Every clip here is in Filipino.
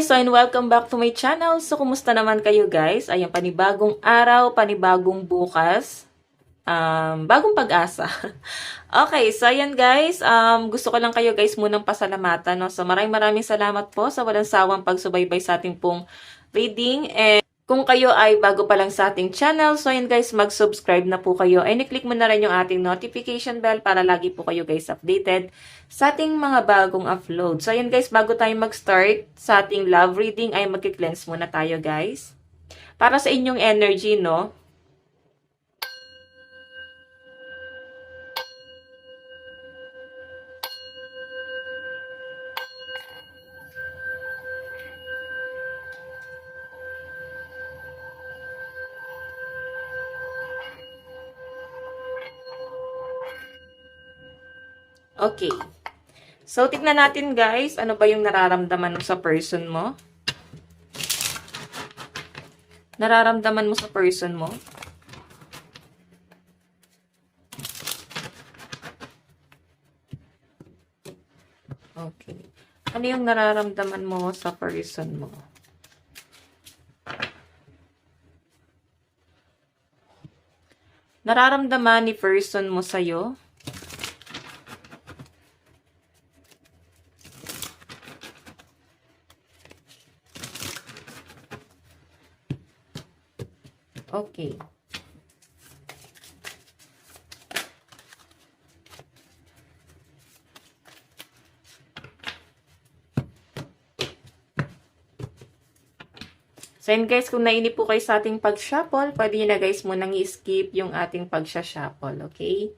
So and welcome back to my channel. So kumusta naman kayo guys? Ayan, panibagong araw, panibagong bukas, bagong pag-asa. Okay, so ayan guys, gusto ko lang kayo guys munang pasalamatan. No? So maraming salamat po sa walang sawang pagsubaybay sa ating pong reading. And kung kayo ay bago pa lang sa ating channel, so ayan guys, mag-subscribe na po kayo. And i-click mo na rin yung ating notification bell para lagi po kayo guys updated sa ating mga bagong upload. So ayan guys, bago tayo mag-start sa ating love reading, ay mag-cleanse muna tayo guys. Para sa inyong energy, no? Okay. So, tignan natin guys, ano ba yung nararamdaman mo sa person mo? Nararamdaman mo sa person mo? Okay. Ano yung nararamdaman mo sa person mo? Nararamdaman ni person mo sa'yo? Okay. So, yun guys, kung nainip po kayo sa ating pag-shuffle, pwede nyo na guys munang i-skip yung ating pag-shuffle, okay?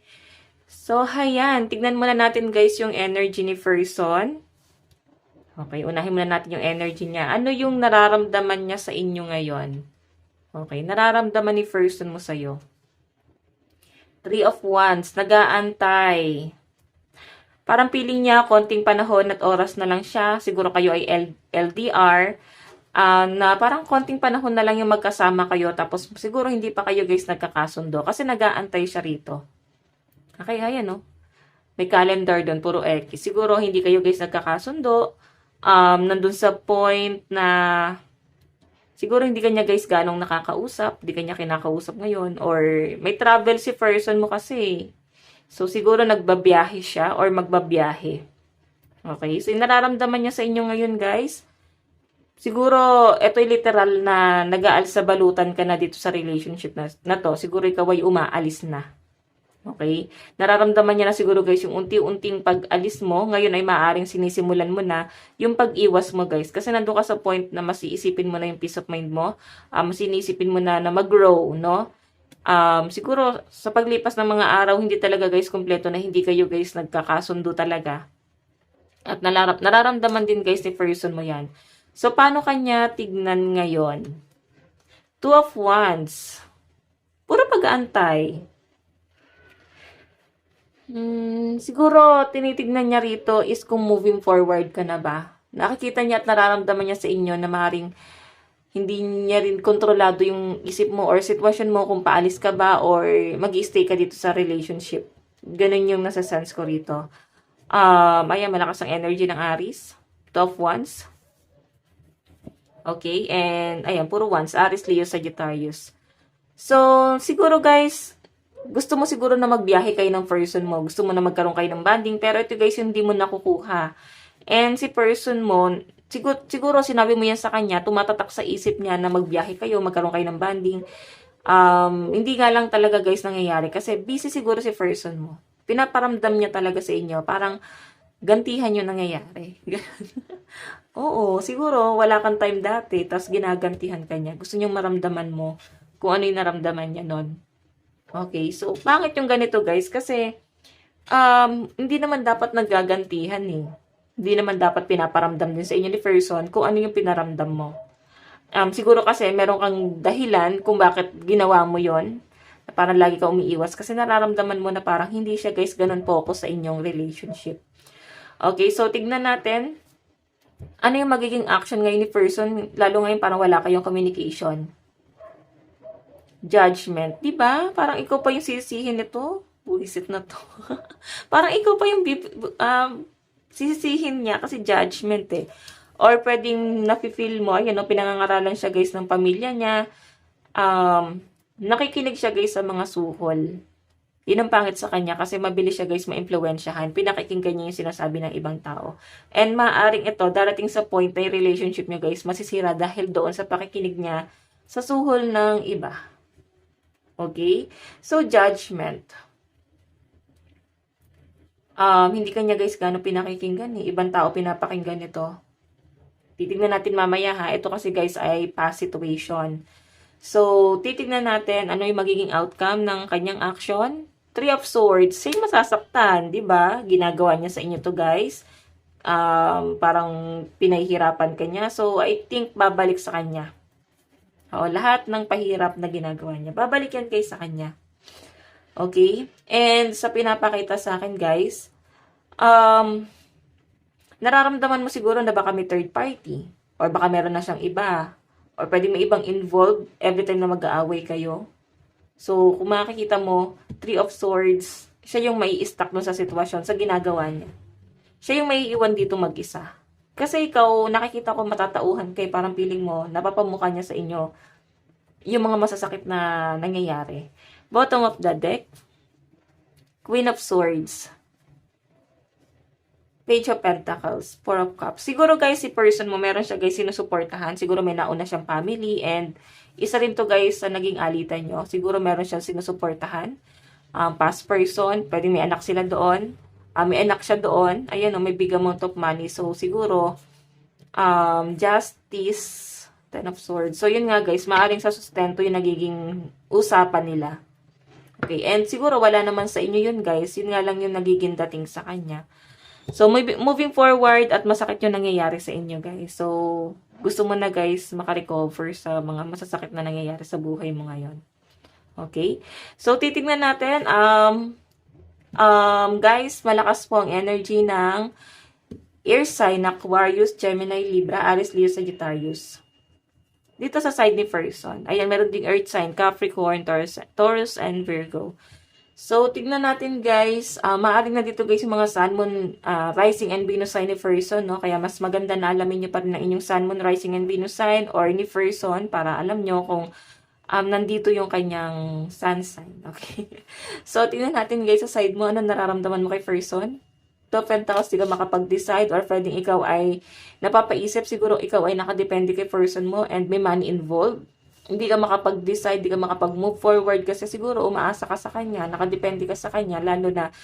So, hayan. Tignan muna natin guys yung energy ni person. Okay, unahin muna natin yung energy niya. Ano yung nararamdaman niya sa inyo ngayon? Okay, nararamdaman ni person mo sa'yo. 3 of Wands, nag-aantay. Parang feeling niya, konting panahon at oras na lang siya. Siguro kayo ay LDR. Na parang konting panahon na lang yung magkasama kayo. Tapos siguro hindi pa kayo guys nagkakasundo. Kasi nag-aantay siya rito. Okay, ayan no. May calendar doon, puro X. Siguro hindi kayo guys nagkakasundo. Nandun sa point na siguro hindi kanya guys ganong nakakausap, hindi kanya kinakausap ngayon, or may travel si person mo kasi. So, siguro nagbabiyahe siya or magbabiyahe. Okay? So, nararamdaman niya sa inyo ngayon guys. Siguro, ito'y literal na nag-aal sa balutan ka na dito sa relationship na to. Siguro ikaw ay umaalis na. Okay? Nararamdaman niya na siguro guys yung unti-unting pag-alis mo. Ngayon ay maaaring sinisimulan mo na yung pag-iwas mo guys. Kasi nandun ka sa point na mas iisipin mo na yung peace of mind mo. Mas inisipin mo na mag-grow, no? Siguro sa paglipas ng mga araw, hindi talaga guys kompleto na hindi kayo guys nagkakasundo talaga. At nararamdaman din guys ni person mo yan. So, paano kanya tignan ngayon? 2 of Wands. Puro pag-aantay. Siguro, tinitignan niya rito is kung moving forward ka na ba. Nakikita niya at nararamdaman niya sa inyo na maaaring hindi niya rin kontrolado yung isip mo or sitwasyon mo kung paalis ka ba or mag-i-stay ka dito sa relationship. Ganun yung nasa sense ko rito. Ayan, malakas ang energy ng Aries. 2 of Wands. Okay, and ayan, puro Wands. Aries, Leo, Sagittarius. So, siguro guys, gusto mo siguro na magbiyahe kayo ng person mo. Gusto mo na magkaroon kayo ng bonding. Pero ito guys, hindi mo nakukuha. And si person mo, siguro sinabi mo yan sa kanya, tumatatak sa isip niya na magbiyahe kayo, magkaroon kayo ng bonding. Hindi nga lang talaga guys nangyayari. Kasi busy siguro si person mo. Pinaparamdam niya talaga sa inyo. Parang gantihan yung nangyayari. Oo, siguro wala kang time dati, tapos ginagantihan ka niya. Gusto niyang maramdaman mo kung ano yung naramdaman niya nun. Okay, so pangit yung ganito guys kasi hindi naman dapat nagagantihan eh. Hindi naman dapat pinaparamdam din sa inyo ni person kung ano yung pinaramdam mo. Siguro kasi meron kang dahilan kung bakit ginawa mo yon. Parang lagi ka umiiwas kasi nararamdaman mo na parang hindi siya guys ganun focus sa inyong relationship. Okay, so tignan natin. Ano yung magiging action ngayon ni person? Lalo ngayon parang wala kayong communication. Judgment. Diba? Parang ikaw pa yung sisihin nito. Buisit na to. Parang ikaw pa yung sisisihin niya kasi judgment eh. Or pwedeng nafe-feel mo, ayan, no, pinangangaralan siya guys ng pamilya niya. Nakikinig siya guys sa mga suhol. Yun ang pangit sa kanya kasi mabilis siya guys ma-impluwensyahan. Pinakikinggan niya yung sinasabi ng ibang tao. And maaaring ito, darating sa point na yung relationship niyo guys masisira dahil doon sa pakikinig niya sa suhol ng iba. Okay? So, judgment. Hindi kanya guys gano'ng pinakikinggan eh. Ibang tao pinapakinggan ito. Titignan natin mamaya ha. Ito kasi guys ay past situation. So, titignan natin ano yung magiging outcome ng kanyang action. Three of Swords, same masasaktan, di ba? Ginagawa niya sa inyo to guys. Parang pinahihirapan kanya. So, I think babalik sa kanya. Lahat ng pahirap na ginagawa niya. Babalik yan guys sa kanya. Okay? And sa pinapakita sa akin guys, nararamdaman mo siguro na baka may third party. Or baka meron na siyang iba. Or pwede may ibang involved every time na mag-aaway kayo. So, kung makikita mo, Three of Swords, siya yung may i-stuck sa sitwasyon, sa ginagawa niya. Siya yung may iwan dito mag-isa. Kasi ikaw, nakikita ko matatauhan kay parang feeling mo, napapamukha niya sa inyo yung mga masasakit na nangyayari. Bottom of the deck, Queen of Swords, Page of Pentacles, Four of Cups. Siguro guys, si person mo, meron siya guys sinusuportahan. Siguro may nauna siyang family and isa rin to guys sa naging alitan nyo. Siguro meron siyang sinusuportahan. Past person, pwede may anak sila doon. May anak siya doon. Ayan, may big amount of money. So, siguro, justice, Ten of Swords. So, yun nga guys, maaaring sa sustento yung nagiging usapan nila. Okay, and siguro wala naman sa inyo yun guys. Yun nga lang yung nagiging dating sa kanya. So, moving forward at masakit yung nangyayari sa inyo guys. So, gusto mo na guys makarecover sa mga masasakit na nangyayari sa buhay mo ngayon. Okay? So, titignan natin. Guys, malakas po ang energy ng air sign, Aquarius, Gemini, Libra, Aries, Leo, Sagittarius. Dito sa side ni person. Ayan, meron ding earth sign, Capricorn, Taurus, and Virgo. So, tignan natin guys. Maaaring na dito guys yung mga Sun, Moon, Rising, and Venus sign ni person, no? Kaya mas maganda na alamin nyo pa rin ang inyong Sun, Moon, Rising, and Venus sign or ni person para alam nyo kung nandito yung kanyang sun sign. Okay? So, tignan natin guys sa side mo. Ano nararamdaman mo kay person? Two Pentacles, di ka makapag-decide or pwedeng ikaw ay napapaisip, siguro ikaw ay nakadepende kay person mo and may money involved. Hindi ka makapag-decide, hindi ka makapag-move forward kasi siguro umaasa ka sa kanya, nakadepende ka sa kanya, lalo na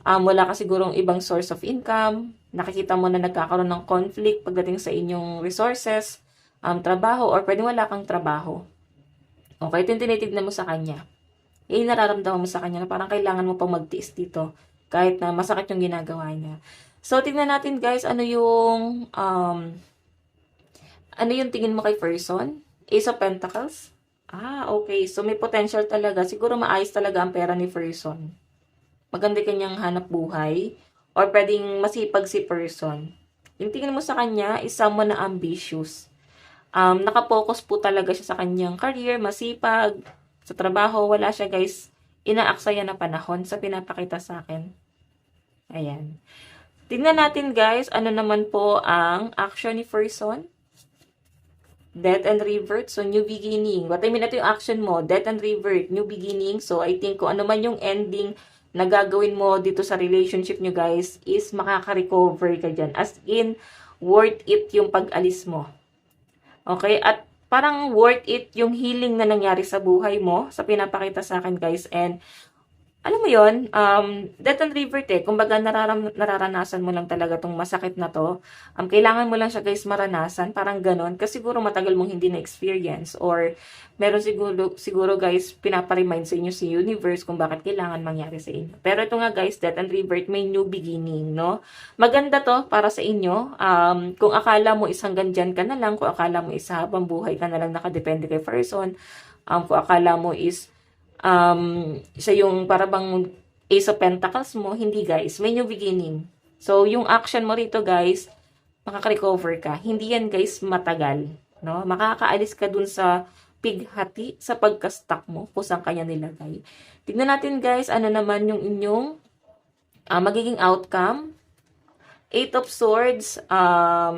wala ka sigurong ibang source of income, nakikita mo na nagkakaroon ng conflict pagdating sa inyong resources, trabaho, or pwedeng wala kang trabaho. Okay, ito yung tinitignan mo sa kanya. Yung nararamdaman mo sa kanya na parang kailangan mo pang magtiis dito kahit na masakit yung ginagawa niya. So, tignan natin guys, ano yung tingin mo kay person? Ace of Pentacles? Okay. So, may potential talaga. Siguro maayos talaga ang pera ni person. Maganda kanyang hanap buhay. Or pwedeng masipag si person. Yung tingin mo sa kanya is someone na ambitious. Nakapokus po talaga siya sa kanyang career, masipag, sa trabaho. Wala siya guys inaaksaya na panahon sa pinapakita sa akin. Ayan. Tingnan natin guys, ano naman po ang action ni person? Death and revert. So, new beginning. What I mean, ito yung action mo. Death and revert. New beginning. So, I think kung ano man yung ending na gagawin mo dito sa relationship nyo guys, is makaka-recover ka dyan. As in, worth it yung pag-alis mo. Okay? At parang worth it yung healing na nangyari sa buhay mo, sa pinapakita sa akin guys. And, alam mo yun, death and revert kumbaga nararanasan mo lang talaga tong masakit na to. Kailangan mo lang siya guys maranasan, parang ganon. Kasi siguro matagal mong hindi na-experience or meron siguro guys pinapa-remind sa inyo si universe kung bakit kailangan mangyari sa inyo. Pero ito nga guys, death and revert, may new beginning, no? Maganda to para sa inyo. Kung akala mo is hanggang dyan ka na lang, kung akala mo is habang buhay ka na lang nakadepende kay person, kung akala mo is siya yung parabang Ace of Pentacles mo, hindi guys, may new beginning. So, yung action mo rito guys, makaka-recover ka. Hindi yan guys matagal, no? Makakaalis ka dun sa pighati, sa pagka-stuck mo, kung saan kanya nilagay. Tignan natin guys, ano naman yung inyong magiging outcome. Eight of Swords,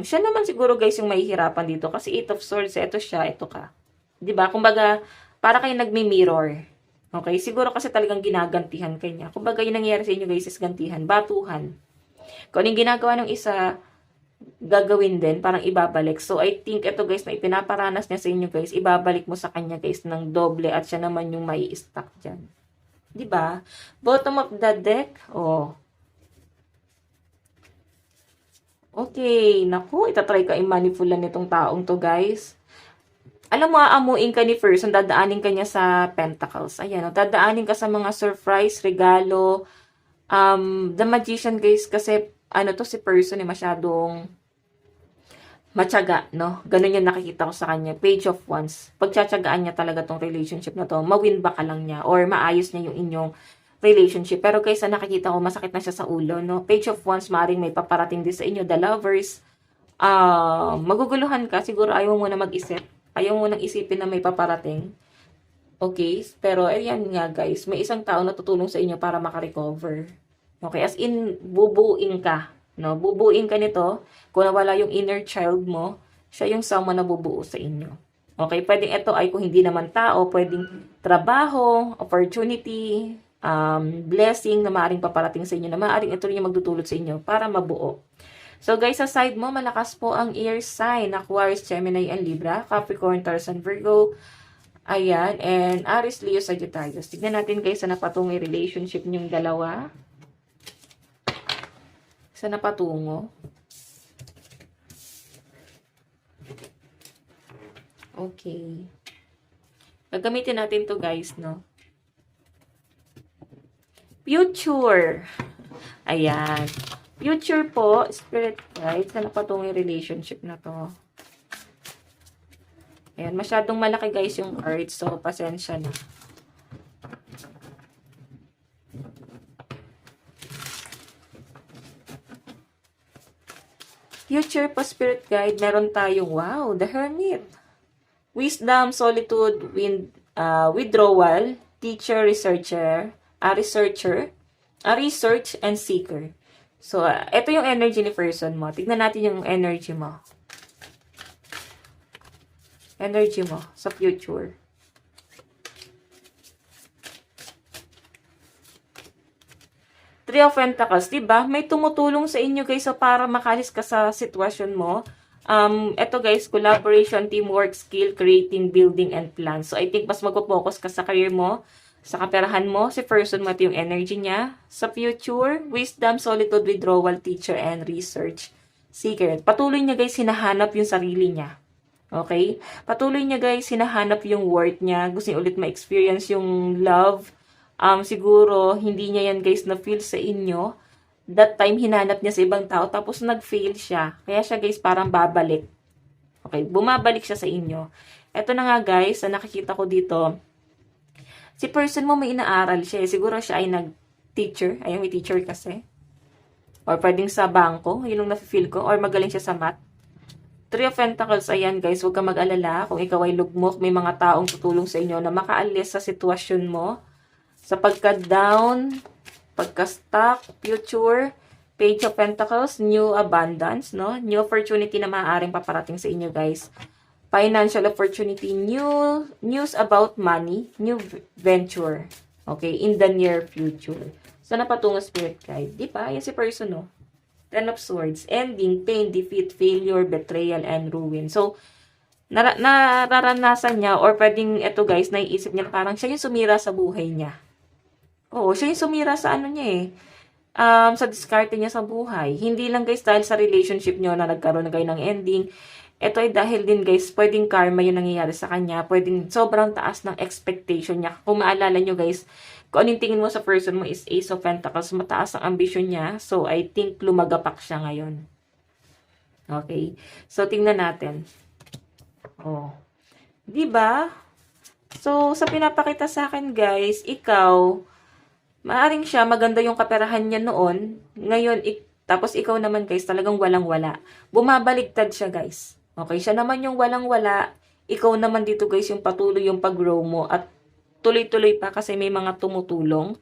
siya naman siguro guys yung mahihirapan dito. Kasi Eight of Swords, ito siya, ito ka. 'Di ba? Kumbaga, para kayo nagmi-mirror. Okay? Siguro kasi talagang ginagantihan kanya. Kumbaga, yung nangyayari sa inyo guys is gantihan, batuhan. Kung anong ginagawa ng isa, gagawin din, parang ibabalik. So, I think ito guys, na ipinaparanas niya sa inyo guys, ibabalik mo sa kanya guys ng doble at siya naman yung may stuck dyan. 'Di ba? Bottom of the deck, oh. Okay, naku, itatry ka i-manipulan nitong taong to guys. Alam mo, aamuin ka ni person, dadaanin ka niya sa Pentacles. Ayan, o, dadaanin ka sa mga surprise, regalo. The Magician guys, kasi, ano to, si person masyadong matyaga, no? Ganun yung nakikita ko sa kanya. Page of Wands. Pagtsatsagaan niya talaga tong relationship na to, mawin ba ka lang niya, or maayos niya yung inyong relationship. Pero guys, nakikita ko, masakit na siya sa ulo, no? Page of Wands, maaaring may paparating din sa inyo, the lovers. Maguguluhan ka, siguro ayaw mo na mag-isip. Ayaw mo nang isipin na may paparating. Okay? Pero, ayan nga guys, may isang tao na tutulong sa inyo para makarecover. Okay? As in, bubuing ka. No? Bubuing ka nito. Kung nawala yung inner child mo, siya yung someone na bubuo sa inyo. Okay? Pwedeng ito ay kung hindi naman tao, pwedeng trabaho, opportunity, blessing na maaaring paparating sa inyo, na maaaring ito rin yung magdudulot sa inyo para mabuo. So guys, sa side mo, malakas po ang air sign, Aquarius, Gemini, and Libra, Capricorn, Taurus, and Virgo. Ayan, and Aries, Leo, Sagittarius. Tignan natin guys sa napatungo yung relationship niyong dalawa. Sa napatungo. Okay. Gagamitin natin to guys, no? Future. Ayan. Future po, spirit guide, sa napatungo yung relationship na to. Ayan, masyadong malaki guys yung cards, so pasensya na. Future po, spirit guide, meron tayong, wow, the Hermit. Wisdom, solitude, withdrawal, teacher, researcher, research, and seeker. So, ito yung energy ni person mo. Tignan natin yung energy mo. Energy mo sa future. Three of Pentacles, diba? May tumutulong sa inyo guys so para makalis ka sa sitwasyon mo. Ito guys, collaboration, teamwork, skill, creating, building, and plan. So, I think mas magpo-focus ka sa career mo, sa kaperahan mo, si person mo, ito yung energy niya. Sa future, wisdom, solitude, withdrawal, teacher, and research. Secret. Patuloy niya guys, hinahanap yung sarili niya. Okay? Patuloy niya guys, hinahanap yung worth niya. Gusto niya ulit ma-experience yung love. Siguro, hindi niya yan guys na-feel sa inyo. That time, hinanap niya sa ibang tao, tapos nag-fail siya. Kaya siya guys, parang babalik. Okay? Bumabalik siya sa inyo. Ito na nga guys, na nakikita ko dito, si person mo may inaaral siya. Siguro siya ay nag-teacher. Ayun, may teacher kasi. Or pwedeng sa bangko. Yun yung nafe-feel ko. Or magaling siya sa math. Three of Pentacles. Ayan guys, huwag kang mag-alala. Kung ikaw ay lugmok, may mga taong tutulong sa inyo na makaalis sa sitwasyon mo. Sa pagka-down, pagka-stuck, future, Page of Pentacles, new abundance, no? New opportunity na maaaring paparating sa inyo guys. Financial opportunity, news about money, new venture. Okay, in the near future. So, napatungo spirit guide. Di ba? Yan si person, no? Ten of Swords. Ending, pain, defeat, failure, betrayal, and ruin. So, nararanasan niya, or pwedeng ito guys, naiisip niya parang siya yung sumira sa buhay niya. Oo, siya yung sumira sa ano niya eh. Sa diskarte niya sa buhay. Hindi lang guys dahil sa relationship niyo na nagkaroon na kayo ng ending. Ito ay dahil din guys, pwedeng karma yung nangyayari sa kanya. Pwedeng sobrang taas ng expectation niya. Kung maalala nyo guys, kung anong tingin mo sa person mo is Ace of Pentacles, mataas ang ambisyon niya. So, I think lumagapak siya ngayon. Okay? So, tingnan natin. Oh. Diba? So, sa pinapakita sa akin guys, ikaw, maaring siya, maganda yung kaperahan niya noon. Ngayon, tapos ikaw naman guys, talagang walang-wala. Bumabaligtad siya guys. Okay, siya naman yung walang-wala. Ikaw naman dito guys, yung patuloy yung pag-grow mo. At tuloy-tuloy pa kasi may mga tumutulong.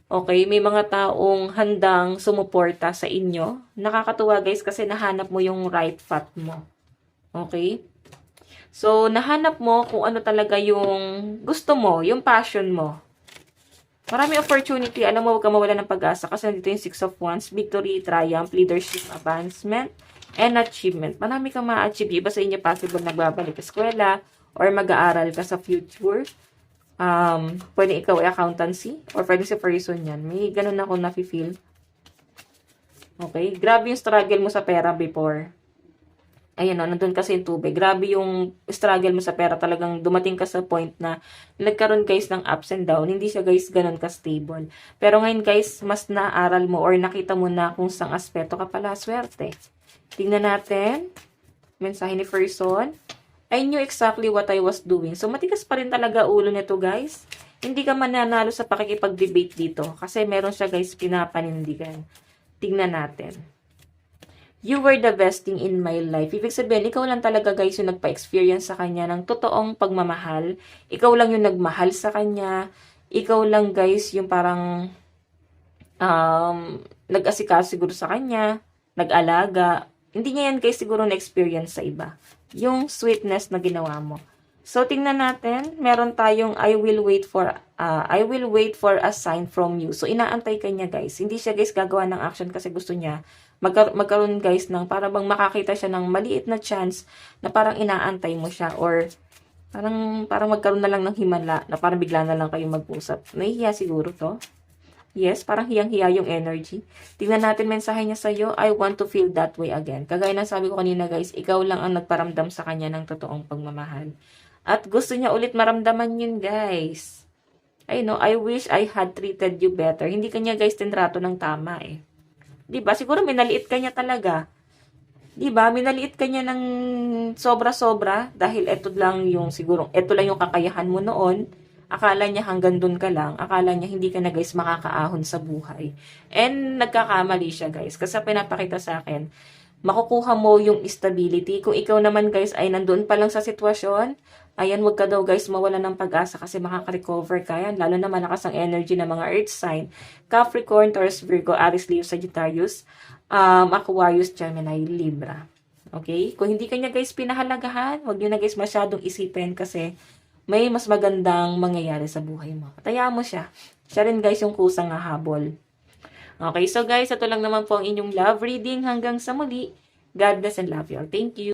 Okay, may mga taong handang sumuporta sa inyo. Nakakatuwa guys kasi nahanap mo yung right path mo. Okay? So, nahanap mo kung ano talaga yung gusto mo, yung passion mo. Marami opportunity. Alam mo, huwag ka mawala ng pag-asa kasi nandito yung Six of Wands, victory, triumph, leadership, advancement, and achievement. Marami kang ma-achieve. Iba sa inyo possible nagbabalik sa eskwela or mag-aaral ka sa future. Pwede ikaw ay accountancy or pwede si person yan. May ganun ako nafe-feel. Okay? Grabe yung struggle mo sa pera before. Ayan o, nandun kasi yung tubig. Grabe yung struggle mo sa pera. Talagang dumating ka sa point na nagkaroon guys ng ups and down. Hindi siya guys ganun ka-stable. Pero ngayon guys, mas naaral mo or nakita mo na kung saan aspeto ka pala swerte. Tingnan natin. Mensahe ni person. I knew exactly what I was doing. So, matigas pa rin talaga ulo nito, guys. Hindi ka mananalo sa pakikipag-debate dito. Kasi meron siya, guys, pinapanindigan. Tingnan natin. You were the best thing in my life. Ibig sabihin, ikaw lang talaga, guys, yung nagpa-experience sa kanya ng totoong pagmamahal. Ikaw lang yung nagmahal sa kanya. Ikaw lang, guys, yung parang nag-asikaso siguro sa kanya. Nag-alaga. Hindi niya yan, guys, siguro na-experience sa iba. Yung sweetness na ginawa mo. So, tingnan natin. Meron tayong I will wait for a sign from you. So, inaantay ka niya, guys. Hindi siya, guys, gagawa ng action kasi gusto niya magkaroon, guys, ng para bang makakita siya ng maliit na chance na parang inaantay mo siya or parang magkaroon na lang ng himala na parang bigla na lang kayo mag-usap. Nahihiya siguro to. Yes, parang hiyang-hiya yung energy. Tingnan natin mensahe niya sa'yo, I want to feel that way again. Kagaya ng sabi ko kanina guys, ikaw lang ang nagparamdam sa kanya ng totoong pagmamahal. At gusto niya ulit maramdaman yun guys. I know, I wish I had treated you better. Hindi kanya guys tinrato ng tama eh. Diba? Siguro minaliit kanya talaga. Diba? Minaliit kanya ng sobra-sobra dahil ito lang yung kakayahan mo noon. Akala niya hanggang dun ka lang. Akala niya hindi ka na guys makakaahon sa buhay. And nagkakamali siya guys. Kasi pinapakita sa akin, makukuha mo yung stability. Kung ikaw naman guys ay nandun pa lang sa sitwasyon, ayan, wag ka daw guys mawala ng pag-asa kasi makaka-recover ka yan. Lalo na malakas ang energy ng mga earth sign. Capricorn, Taurus, Virgo, Aries, Leo, Sagittarius, Aquarius, Gemini, Libra. Okay? Kung hindi kanya guys pinahalagahan, wag nyo na guys masyadong isipin kasi may mas magandang mangyayari sa buhay mo. Patayaan mo siya. Siya rin guys yung kusang hahabol. Okay, so guys, ito lang naman po ang inyong love reading. Hanggang sa muli. God bless and love you all. Thank you.